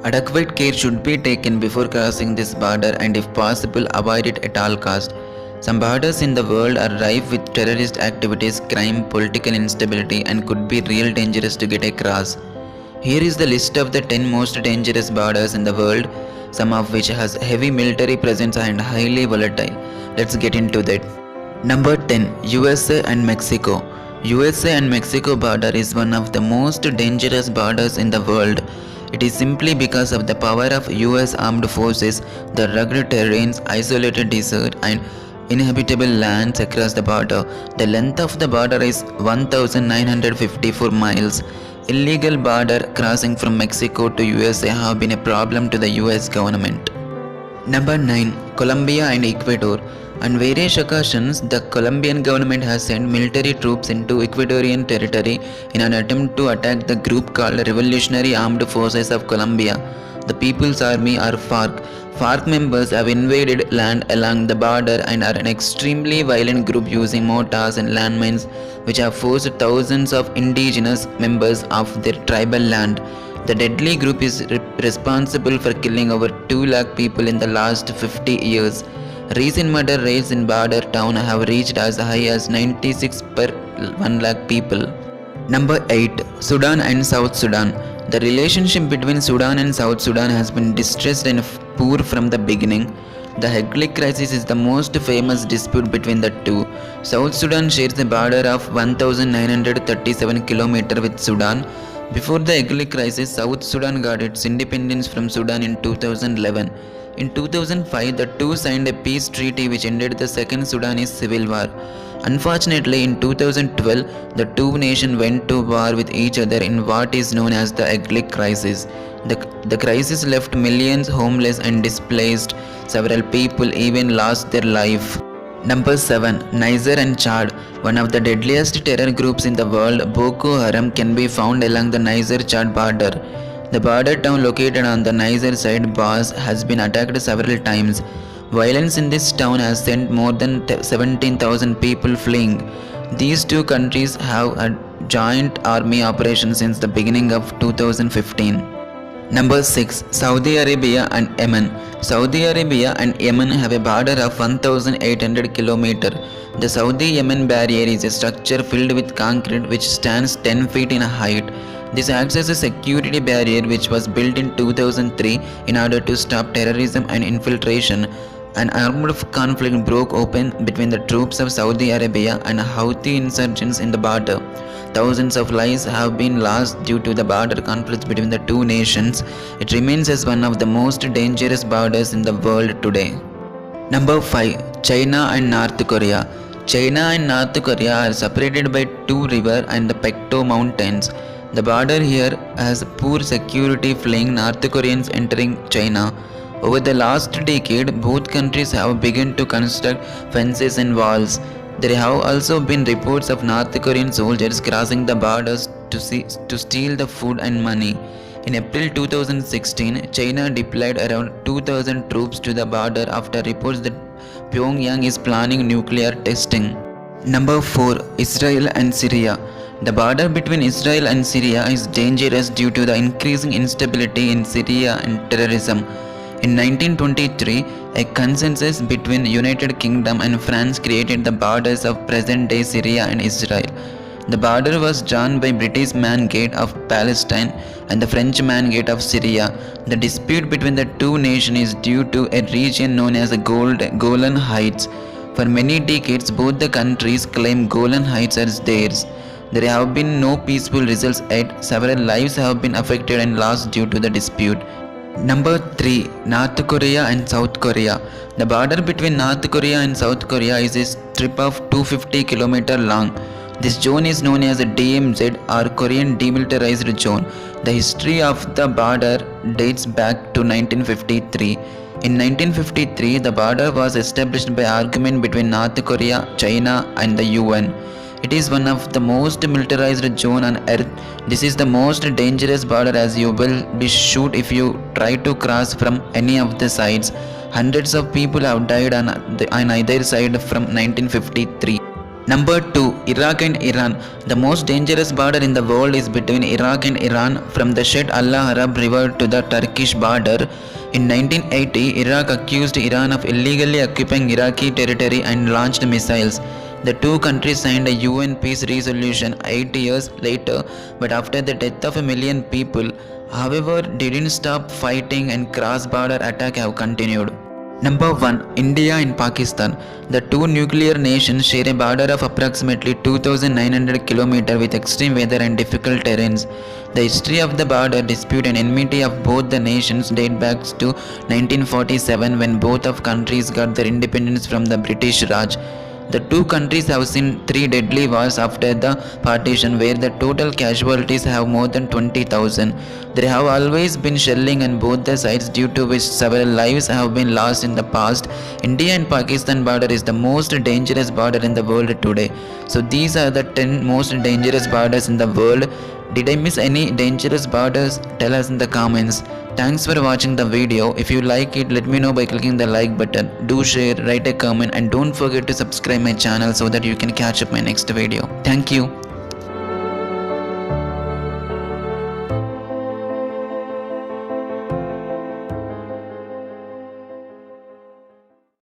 Adequate care should be taken before crossing this border and if possible avoid it at all cost. Some borders in the world are rife with terrorist activities, crime, political instability and could be real dangerous to get across. Here is the list of the 10 most dangerous borders in the world, some of which has heavy military presence and highly volatile. Let's get into that. Number 10. USA and Mexico. USA and Mexico border is one of the most dangerous borders in the world. It is simply because of the power of US armed forces, the rugged terrains, isolated desert and inhabitable lands across the border. The length of the border is 1954 miles. Illegal border crossing from Mexico to USA have been a problem to the US government. Number 9. Colombia and Ecuador. On various occasions, the Colombian government has sent military troops into Ecuadorian territory in an attempt to attack the group called Revolutionary Armed Forces of Colombia, the People's Army or FARC. FARC members have invaded land along the border and are an extremely violent group using mortars and landmines which have forced thousands of indigenous members of their tribal land. The deadly group is responsible for killing over 2 lakh people in the last 50 years. Recent murder rates in border town have reached as high as 96 per 1 lakh people. Number 8. Sudan and South Sudan. The relationship between Sudan and South Sudan has been distressed and poor from the beginning. The Heglig crisis is the most famous dispute between the two. South Sudan shares a border of 1937 km with Sudan. Before the Heglig crisis, South Sudan got its independence from Sudan in 2011. In 2005, the two signed a peace treaty which ended the Second Sudanese Civil War. Unfortunately, in 2012, the two nations went to war with each other in what is known as the Heglig crisis. The crisis left millions homeless and displaced. Several people even lost their life. Number 7. Niger and Chad. One of the deadliest terror groups in the world, Boko Haram, can be found along the Niger-Chad border. The border town located on the Niger side, Bas, has been attacked several times. Violence in this town has sent more than 17,000 people fleeing. These two countries have a joint army operation since the beginning of 2015. Number 6. Saudi Arabia and Yemen. Saudi Arabia and Yemen have a border of 1,800 km. The Saudi-Yemen barrier is a structure filled with concrete which stands 10 feet in height. This acts as a security barrier which was built in 2003 in order to stop terrorism and infiltration. An armed conflict broke open between the troops of Saudi Arabia and Houthi insurgents in the border. Thousands of lives have been lost due to the border conflicts between the two nations. It remains as one of the most dangerous borders in the world today. Number 5. China and North Korea. China and North Korea are separated by two rivers and the Pekto Mountains. The border here has poor security, fleeing North Koreans entering China. Over the last decade, both countries have begun to construct fences and walls. There have also been reports of North Korean soldiers crossing the borders to steal the food and money. In April 2016, China deployed around 2,000 troops to the border after reports that Pyongyang is planning nuclear testing. Number 4. Israel and Syria. The border between Israel and Syria is dangerous due to the increasing instability in Syria and terrorism. In 1923, a consensus between United Kingdom and France created the borders of present-day Syria and Israel. The border was drawn by British mandate of Palestine and the French mandate of Syria. The dispute between the two nations is due to a region known as the GOLAN Heights. For many decades, both the countries claim GOLAN Heights as theirs. There have been no peaceful results yet. Several lives have been affected and lost due to the dispute. Number 3. North Korea and South Korea. The border between North Korea and South Korea is a strip of 250 km long. This zone is known as a DMZ or Korean Demilitarized Zone. The history of the border dates back to 1953. In 1953, the border was established by argument between North Korea, China and the UN. It is one of the most militarized zone on earth. This is the most dangerous border as you will be shot if you try to cross from any of the sides. Hundreds of people have died on either side from 1953. Number 2. Iraq and Iran. The most dangerous border in the world is between Iraq and Iran from the Shed Allah Arab River to the Turkish border. In 1980, Iraq accused Iran of illegally occupying Iraqi territory and launched missiles. The two countries signed a UN peace resolution 8 years later, but after the death of a million people, however, didn't stop fighting and cross-border attack have continued. Number 1. India and Pakistan. The two nuclear nations share a border of approximately 2,900 km with extreme weather and difficult terrains. The history of the border dispute and enmity of both the nations date back to 1947 when both of countries got their independence from the British Raj. The two countries have seen 3 deadly wars after the partition where the total casualties have more than 20,000. There have always been shelling on both the sides due to which several lives have been lost in the past. India and Pakistan border is the most dangerous border in the world today. So these are the 10 most dangerous borders in the world. Did I miss any dangerous borders? Tell us in the comments. Thanks for watching the video. If you like it, let me know by clicking the like button. Do share, write a comment, and don't forget to subscribe my channel so that you can catch up my next video. Thank you.